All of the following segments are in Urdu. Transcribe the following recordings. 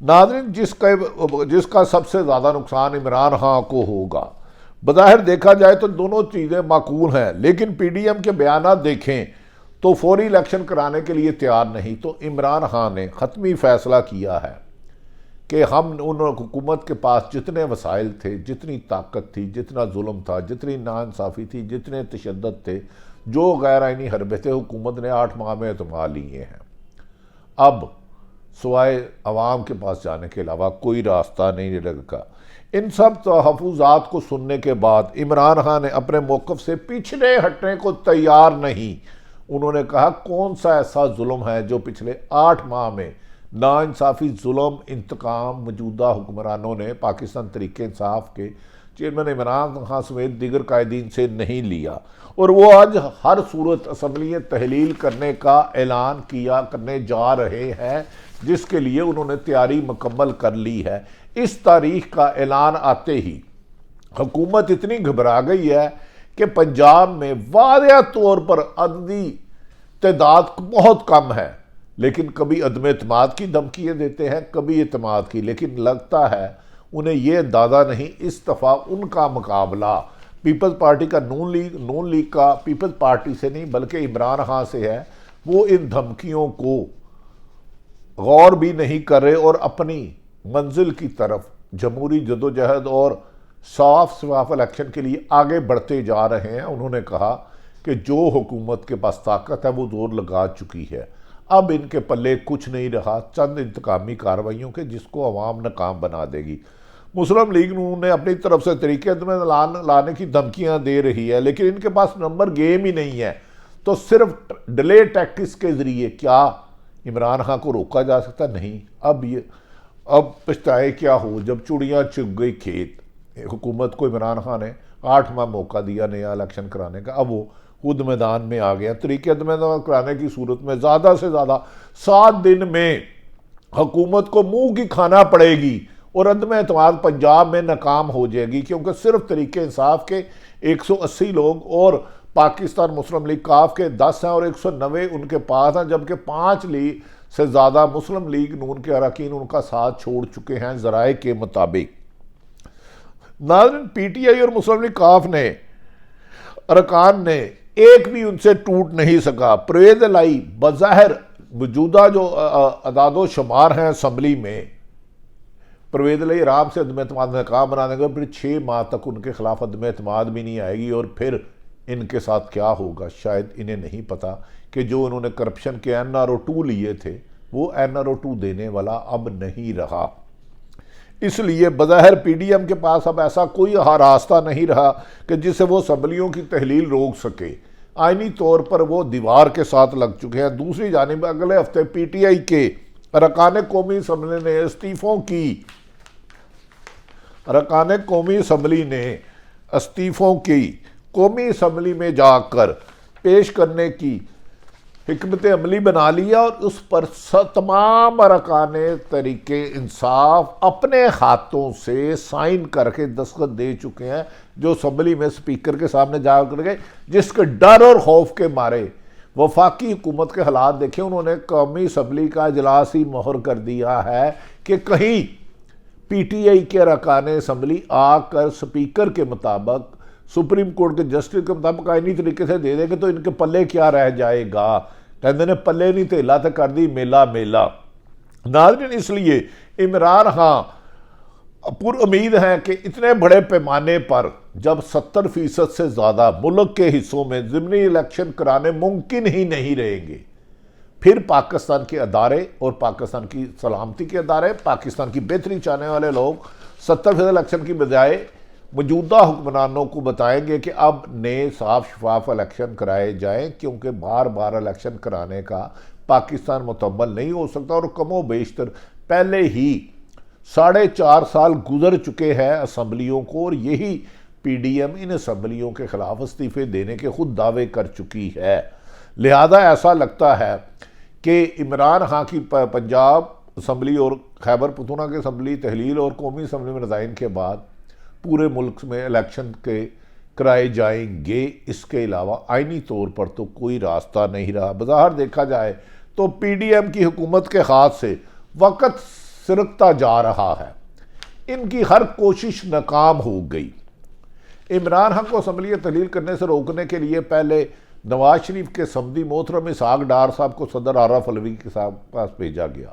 ناظرین، جس کا سب سے زیادہ نقصان عمران خان کو ہوگا، بظاہر دیکھا جائے تو دونوں چیزیں معقول ہیں، لیکن پی ڈی ایم کے بیانات دیکھیں تو فوری الیکشن کرانے کے لیے تیار نہیں۔ تو عمران خان نے حتمی فیصلہ کیا ہے کہ ہم ان حکومت کے پاس جتنے وسائل تھے، جتنی طاقت تھی، جتنا ظلم تھا، جتنی ناانصافی تھی، جتنے تشدد تھے، جو غیر آئینی حربے تھے، حکومت نے 8 ماہ میں اتما لیے ہیں۔ اب سوائے عوام کے پاس جانے کے علاوہ کوئی راستہ نہیں لگا۔ ان سب تحفظات کو سننے کے بعد عمران خان نے اپنے موقف سے پیچھے ہٹنے کو تیار نہیں۔ انہوں نے کہا کون سا ایسا ظلم ہے جو پچھلے 8 ماہ میں ناانصافی، ظلم، انتقام موجودہ حکمرانوں نے پاکستان تحریک انصاف کے چیئرمین عمران خان سمیت دیگر قائدین سے نہیں لیا، اور وہ آج ہر صورت اسمبلی تحلیل کرنے کا اعلان کرنے جا رہے ہیں، جس کے لیے انہوں نے تیاری مکمل کر لی ہے۔ اس تاریخ کا اعلان آتے ہی حکومت اتنی گھبرا گئی ہے کہ پنجاب میں واضح طور پر عددی تعداد بہت کم ہے، لیکن کبھی عدم اعتماد کی دھمکیاں دیتے ہیں، کبھی اعتماد کی، لیکن لگتا ہے انہیں یہ اندازہ نہیں اس دفعہ ان کا مقابلہ پیپلز پارٹی کا نون لیگ کا پیپلز پارٹی سے نہیں بلکہ عمران خان سے ہے۔ وہ ان دھمکیوں کو غور بھی نہیں کر رہے اور اپنی منزل کی طرف جمہوری جدوجہد اور صاف الیکشن کے لیے آگے بڑھتے جا رہے ہیں۔ انہوں نے کہا کہ جو حکومت کے پاس طاقت ہے وہ زور لگا چکی ہے، اب ان کے پلے کچھ نہیں رہا چند انتقامی کارروائیوں کے، جس کو عوام ناکام بنا دے گی۔ مسلم لیگ نے اپنی طرف سے طریقے میں لانے کی دھمکیاں دے رہی ہے، لیکن ان کے پاس نمبر گیم ہی نہیں ہے، تو صرف ڈیلے ٹیکٹکس کے ذریعے کیا عمران خان کو روکا جا سکتا؟ نہیں۔ اب پچھتائے کیا ہو جب چوڑیاں چگ گئی کھیت۔ حکومت کو عمران خان نے 8 ماہ موقع دیا نیا الیکشن کرانے کا، اب وہ خود میدان میں آ گیا۔ طریقے میدان کرانے کی صورت میں زیادہ سے زیادہ 7 دن میں حکومت کو منہ کی کھانا پڑے گی اور عدم اعتماد پنجاب میں ناکام ہو جائے گی، کیونکہ صرف تحریک انصاف کے 180 لوگ اور پاکستان مسلم لیگ کاف کے 10 ہیں اور 190 ان کے پاس ہیں، جبکہ 5 لیگ سے زیادہ مسلم لیگ نون کے اراکین ان کا ساتھ چھوڑ چکے ہیں ذرائع کے مطابق۔ ناظرین، پی ٹی آئی اور مسلم لیگ کاف نے ارکان نے ایک بھی ان سے ٹوٹ نہیں سکا۔ پرویز الہی بظاہر موجودہ جو اعداد و شمار ہیں اسمبلی میں، پرویز الہی آرام سے عدم اعتماد ناکام بنا دیں گے، پھر 6 ماہ تک ان کے خلاف عدم اعتماد بھی نہیں آئے گی، اور پھر ان کے ساتھ کیا ہوگا شاید انہیں نہیں پتا کہ جو انہوں نے کرپشن کے NRO2 لیے تھے وہ NRO2 دینے والا اب نہیں رہا۔ اس لیے بظاہر پی ڈی ایم کے پاس اب ایسا کوئی راستہ نہیں رہا کہ جس سے وہ اسمبلیوں کی تحلیل روک سکے۔ آئینی طور پر وہ دیوار کے ساتھ لگ چکے ہیں۔ دوسری جانب اگلے ہفتے پی ٹی آئی کے ارکان قومی اسمبلی نے استعفوں کی قومی اسمبلی میں جا کر پیش کرنے کی حکمت عملی بنا لیا، اور اس پر تمام ارکان تحریک انصاف اپنے ہاتھوں سے سائن کر کے دستخط دے چکے ہیں، جو اسمبلی میں سپیکر کے سامنے جا کر گئے، جس کے ڈر اور خوف کے مارے وفاقی حکومت کے حالات دیکھیں، انہوں نے قومی اسمبلی کا اجلاس ہی مہر کر دیا ہے کہ کہیں پی ٹی آئی کے ارکان اسمبلی آ کر سپیکر کے مطابق، سپریم کورٹ کے جسٹس کے مطابق آئینی طریقے سے دے دیں گے تو ان کے پلے کیا رہ جائے گا۔ کہتے ہیں پلے نہیں تھے لاتے کر دی میلہ میلہ۔ ناظرین، اس لیے عمران خان پر امید ہیں کہ اتنے بڑے پیمانے پر جب 70% سے زیادہ ملک کے حصوں میں ضمنی الیکشن کرانے ممکن ہی نہیں رہیں گے، پھر پاکستان کے ادارے اور پاکستان کی سلامتی کے ادارے، پاکستان کی بہتری چاہنے والے لوگ 70% الیکشن کی بجائے موجودہ حکمرانوں کو بتائیں گے کہ اب نئے صاف شفاف الیکشن کرائے جائیں، کیونکہ بار بار الیکشن کرانے کا پاکستان متحمل نہیں ہو سکتا، اور کم و بیشتر پہلے ہی 4.5 سال گزر چکے ہیں اسمبلیوں کو، اور یہی پی ڈی ایم ان اسمبلیوں کے خلاف استعفے دینے کے خود دعوے کر چکی ہے۔ لہذا ایسا لگتا ہے کہ عمران خان کی پنجاب اسمبلی اور خیبر پختونخوا کی اسمبلی تحلیل اور قومی اسمبلی میں ریزائن کے بعد پورے ملک میں الیکشن کے کرائے جائیں گے۔ اس کے علاوہ آئینی طور پر تو کوئی راستہ نہیں رہا۔ بظاہر دیکھا جائے تو پی ڈی ایم کی حکومت کے ہاتھ سے وقت سرکتا جا رہا ہے۔ ان کی ہر کوشش ناکام ہو گئی۔ عمران خان کو اسمبلی تحلیل کرنے سے روکنے کے لیے پہلے نواز شریف کے صمدی محترم اسحاق ڈار صاحب کو صدر عارف علوی کے پاس بھیجا گیا،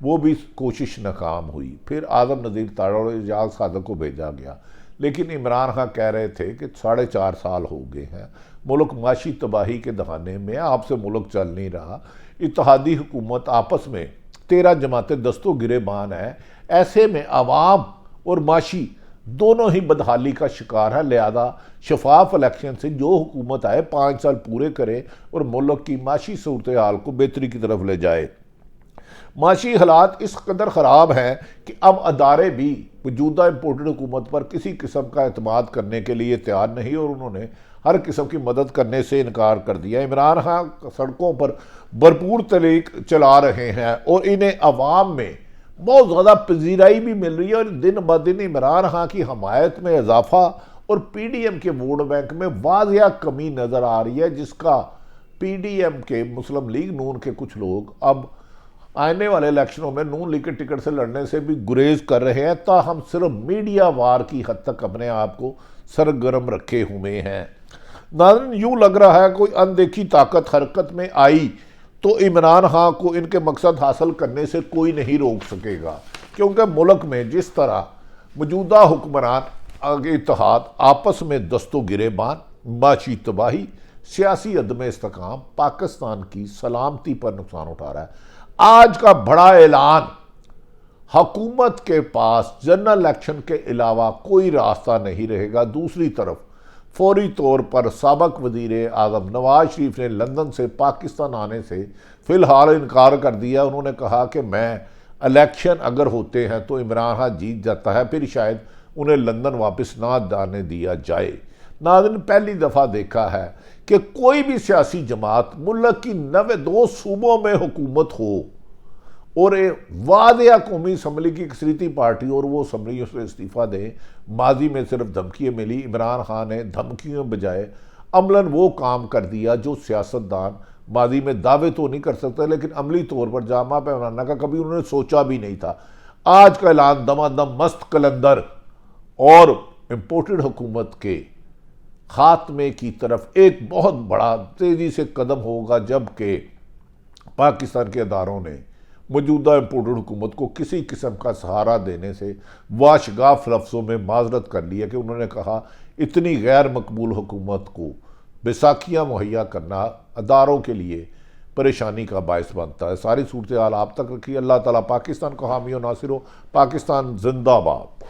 وہ بھی کوشش ناکام ہوئی۔ پھر اعظم نذیر تاڑا اور اعجاز صادق کو بھیجا گیا، لیکن عمران خان کہہ رہے تھے کہ 4.5 سال ہو گئے ہیں، ملک معاشی تباہی کے دہانے میں، آپ سے ملک چل نہیں رہا، اتحادی حکومت آپس میں 13 جماعتیں دست و گریبان ہیں، ایسے میں عوام اور معاشی دونوں ہی بدحالی کا شکار ہے، لہذا شفاف الیکشن سے جو حکومت آئے 5 سال پورے کرے اور ملک کی معاشی صورتحال کو بہتری کی طرف لے جائے۔ معاشی حالات اس قدر خراب ہیں کہ اب ادارے بھی موجودہ امپورٹڈ حکومت پر کسی قسم کا اعتماد کرنے کے لیے تیار نہیں، اور انہوں نے ہر قسم کی مدد کرنے سے انکار کر دیا۔ عمران خان سڑکوں پر بھرپور طریق چلا رہے ہیں اور انہیں عوام میں بہت زیادہ پذیرائی بھی مل رہی ہے، اور دن بدن عمران خان کی حمایت میں اضافہ اور پی ڈی ایم کے ووٹ بینک میں واضح کمی نظر آ رہی ہے، جس کا پی ڈی ایم کے مسلم لیگ نون کے کچھ لوگ اب آنے والے الیکشنوں میں نون لیگ کے ٹکٹ سے لڑنے سے بھی گریز کر رہے ہیں، تاہم صرف میڈیا وار کی حد تک اپنے آپ کو سرگرم رکھے ہوئے ہیں۔ ناظرین، یوں لگ رہا ہے کوئی اندیکھی طاقت حرکت میں آئی تو عمران خان کو ان کے مقصد حاصل کرنے سے کوئی نہیں روک سکے گا، کیونکہ ملک میں جس طرح موجودہ حکمران اتحاد آپس میں دست و گریبان، معاشی تباہی، سیاسی عدم استحکام، پاکستان کی سلامتی پر نقصان اٹھا رہا ہے، آج کا بڑا اعلان حکومت کے پاس جنرل الیکشن کے علاوہ کوئی راستہ نہیں رہے گا۔ دوسری طرف فوری طور پر سابق وزیر اعظم نواز شریف نے لندن سے پاکستان آنے سے فی الحال انکار کر دیا۔ انہوں نے کہا کہ میں الیکشن اگر ہوتے ہیں تو عمران خان جیت جاتا ہے، پھر شاید انہیں لندن واپس نہ جانے دیا جائے۔ ناظرین، پہلی دفعہ دیکھا ہے کہ کوئی بھی سیاسی جماعت ملک کی 92 صوبوں میں حکومت ہو اور واضح قومی اسمبلی کی اکثریتی پارٹی اور وہ اسمبلی اس سے استعفیٰ دے۔ ماضی میں صرف دھمکیاں ملی، عمران خان نے دھمکیوں بجائے عملاً وہ کام کر دیا جو سیاستدان ماضی میں دعوے تو نہیں کر سکتے لیکن عملی طور پر جامع پیمانہ کا کبھی انہوں نے سوچا بھی نہیں تھا۔ آج کا اعلان دمادم مست قلندر اور امپورٹڈ حکومت کے خاتمے کی طرف ایک بہت بڑا تیزی سے قدم ہوگا، جبکہ پاکستان کے اداروں نے موجودہ امپورٹڈ حکومت کو کسی قسم کا سہارا دینے سے واشگاف لفظوں میں معذرت کر لیا کہ انہوں نے کہا اتنی غیر مقبول حکومت کو بیساکھیاں مہیا کرنا اداروں کے لیے پریشانی کا باعث بنتا ہے۔ ساری صورتحال آپ تک رکھی۔ اللہ تعالیٰ پاکستان کو حامی و ناصر ہو۔ پاکستان زندہ باد۔